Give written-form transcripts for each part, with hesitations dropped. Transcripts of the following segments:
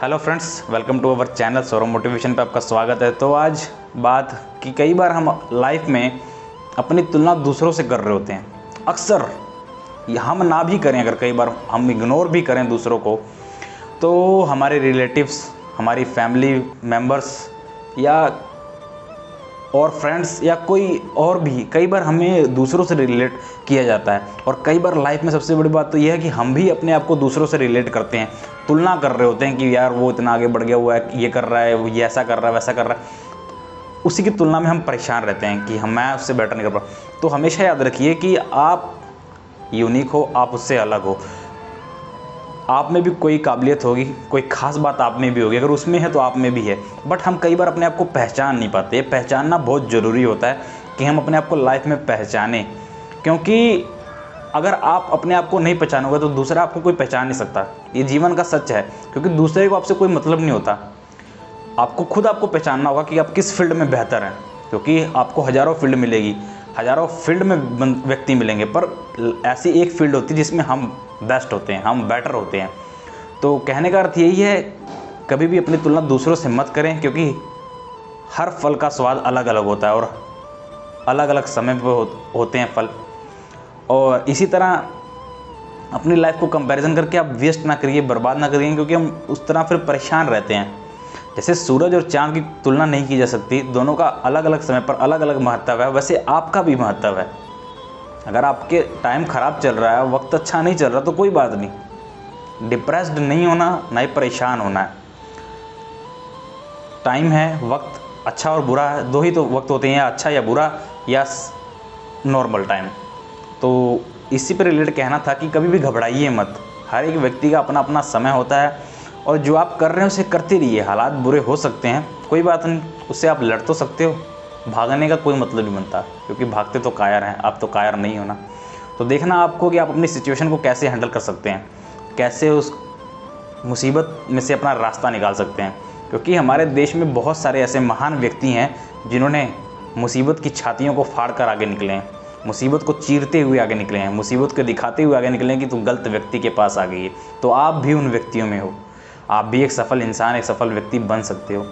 Hello friends, welcome to our channel Saurabh motivation पे आपका स्वागत है। तो आज बात कि कई बार हम लाइफ में अपनी तुलना दूसरों से कर रहे होते हैं। अक्सर हम ना भी करें, अगर कई बार हम इग्नोर भी करें दूसरों को, तो हमारे रिलेटिव्स, हमारी फैमिली मेम्बर्स या और फ्रेंड्स या कोई और भी कई बार हमें दूसरों से रिलेट किया जाता है। और कई बार लाइफ में सबसे बड़ी बात तो यह है कि हम भी अपने आप को दूसरों से रिलेट करते हैं, तुलना कर रहे होते हैं कि यार वो इतना आगे बढ़ गया हुआ है, ये कर रहा है, वो ये ऐसा कर रहा है, वैसा कर रहा है। उसी की तुलना में हम परेशान रहते हैं कि मैं उससे बेटर नहीं कर पा। तो हमेशा याद रखिए कि आप यूनिक हो, आप उससे अलग हो। आप में भी कोई काबिलियत होगी, कोई ख़ास बात आप में भी होगी, अगर उसमें है तो आप में भी है। बट हम कई बार अपने आप को पहचान नहीं पाते। पहचानना बहुत ज़रूरी होता है कि हम अपने आप को लाइफ में पहचानें, क्योंकि अगर आप अपने आप को नहीं पहचानोगे तो दूसरा आपको कोई पहचान नहीं सकता। ये जीवन का सच है, क्योंकि दूसरे को आपसे कोई मतलब नहीं होता। आपको खुद आपको पहचानना होगा कि आप किस फील्ड में बेहतर हैं, क्योंकि आपको हज़ारों फील्ड मिलेगी, हज़ारों फील्ड में व्यक्ति मिलेंगे, पर ऐसी एक फील्ड होती है जिसमें हम बेस्ट होते हैं, हम बेटर होते हैं। तो कहने का अर्थ यही है, कभी भी अपनी तुलना दूसरों से मत करें, क्योंकि हर फल का स्वाद अलग अलग होता है और अलग अलग समय पर होते हैं फल। और इसी तरह अपनी लाइफ को कंपैरिजन करके आप वेस्ट ना करिए, बर्बाद ना करिए, क्योंकि हम उस तरह फिर परेशान रहते हैं। जैसे सूरज और चाँद की तुलना नहीं की जा सकती, दोनों का अलग अलग समय पर अलग अलग महत्व है, वैसे आपका भी महत्व है। अगर आपके टाइम ख़राब चल रहा है, वक्त अच्छा नहीं चल रहा, तो कोई बात नहीं, डिप्रेस्ड नहीं होना, ना ही परेशान होना है। टाइम है, वक्त अच्छा और बुरा है, दो ही तो वक्त होते हैं, या अच्छा या बुरा या नॉर्मल टाइम। तो इसी पर रिलेटेड कहना था कि कभी भी घबराइए मत। हर एक व्यक्ति का अपना अपना समय होता है, और जो आप कर रहे हैं उसे करते रहिए। हालात बुरे हो सकते हैं, कोई बात नहीं, उससे आप लड़ तो सकते हो। भागने का कोई मतलब नहीं बनता, क्योंकि भागते तो कायर हैं, आप तो कायर नहीं होना। तो देखना आपको कि आप अपनी सिचुएशन को कैसे हैंडल कर सकते हैं, कैसे उस मुसीबत में से अपना रास्ता निकाल सकते हैं। क्योंकि हमारे देश में बहुत सारे ऐसे महान व्यक्ति हैं जिन्होंने मुसीबत की छातियों को फाड़ कर आगे निकले हैं, मुसीबत को चीरते हुए आगे निकले हैं, मुसीबत को दिखाते हुए आगे निकले हैं कि तुम गलत व्यक्ति के पास आ गई है। तो आप भी उन व्यक्तियों में हो, आप भी एक सफल इंसान, एक सफल व्यक्ति बन सकते हो,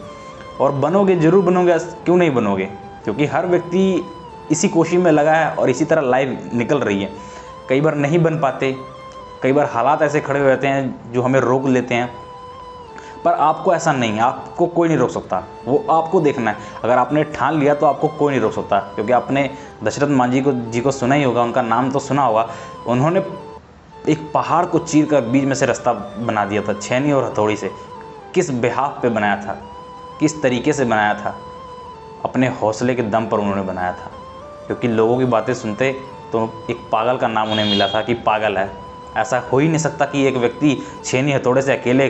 और बनोगे, ज़रूर बनोगे। क्यों नहीं बनोगे? क्योंकि हर व्यक्ति इसी कोशिश में लगा है और इसी तरह लाइफ निकल रही है। कई बार नहीं बन पाते, कई बार हालात ऐसे खड़े हो जाते हैं जो हमें रोक लेते हैं, पर आपको ऐसा नहीं है, आपको कोई नहीं रोक सकता। वो आपको देखना है। अगर आपने ठान लिया तो आपको कोई नहीं रोक सकता, क्योंकि आपने दशरथ मांझी को सुना ही होगा, उनका नाम तो सुना होगा। उन्होंने एक पहाड़ को चीर कर बीच में से रास्ता बना दिया था, छेनी और हथौड़ी से। किस बिहाफ पे बनाया था, किस तरीके से बनाया था? अपने हौसले के दम पर उन्होंने बनाया था, क्योंकि लोगों की बातें सुनते तो एक पागल का नाम उन्हें मिला था कि पागल है। ऐसा हो ही नहीं सकता कि एक व्यक्ति छेनी हथौड़े से अकेले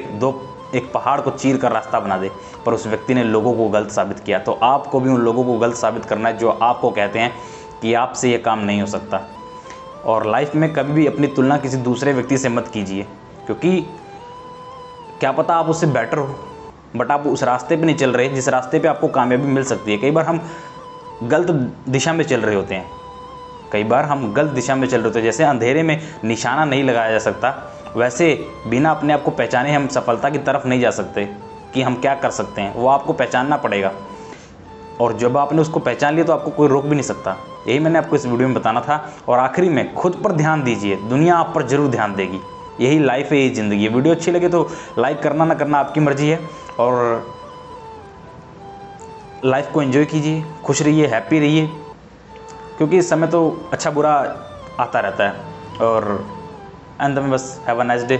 एक पहाड़ को चीर कर रास्ता बना दे, पर उस व्यक्ति ने लोगों को गलत साबित किया। तो आपको भी उन लोगों को गलत साबित करना है जो आपको कहते हैं कि आपसे ये काम नहीं हो सकता। और लाइफ में कभी भी अपनी तुलना किसी दूसरे व्यक्ति से मत कीजिए, क्योंकि क्या पता आप उससे बेटर हो, बट आप उस रास्ते पे नहीं चल रहे जिस रास्ते पे आपको कामयाबी मिल सकती है। कई बार हम गलत दिशा में चल रहे होते हैं, कई बार हम गलत दिशा में चल रहे होते हैं। जैसे अंधेरे में निशाना नहीं लगाया जा सकता, वैसे बिना अपने आप को पहचाने हम सफलता की तरफ नहीं जा सकते कि हम क्या कर सकते हैं। वो आपको पहचानना पड़ेगा, और जब आपने उसको पहचान लिया तो आपको कोई रोक भी नहीं सकता। यही मैंने आपको इस वीडियो में बताना था। और आखिरी में, खुद पर ध्यान दीजिए, दुनिया आप पर जरूर ध्यान देगी। यही लाइफ है, यही ज़िंदगी है। वीडियो अच्छी लगे तो लाइक करना ना करना आपकी मर्जी है, और लाइफ को एंजॉय कीजिए, खुश रहिए, हैप्पी रहिए, क्योंकि इस समय तो अच्छा बुरा आता रहता है। और अंत में बस हैव अ नाइस डे।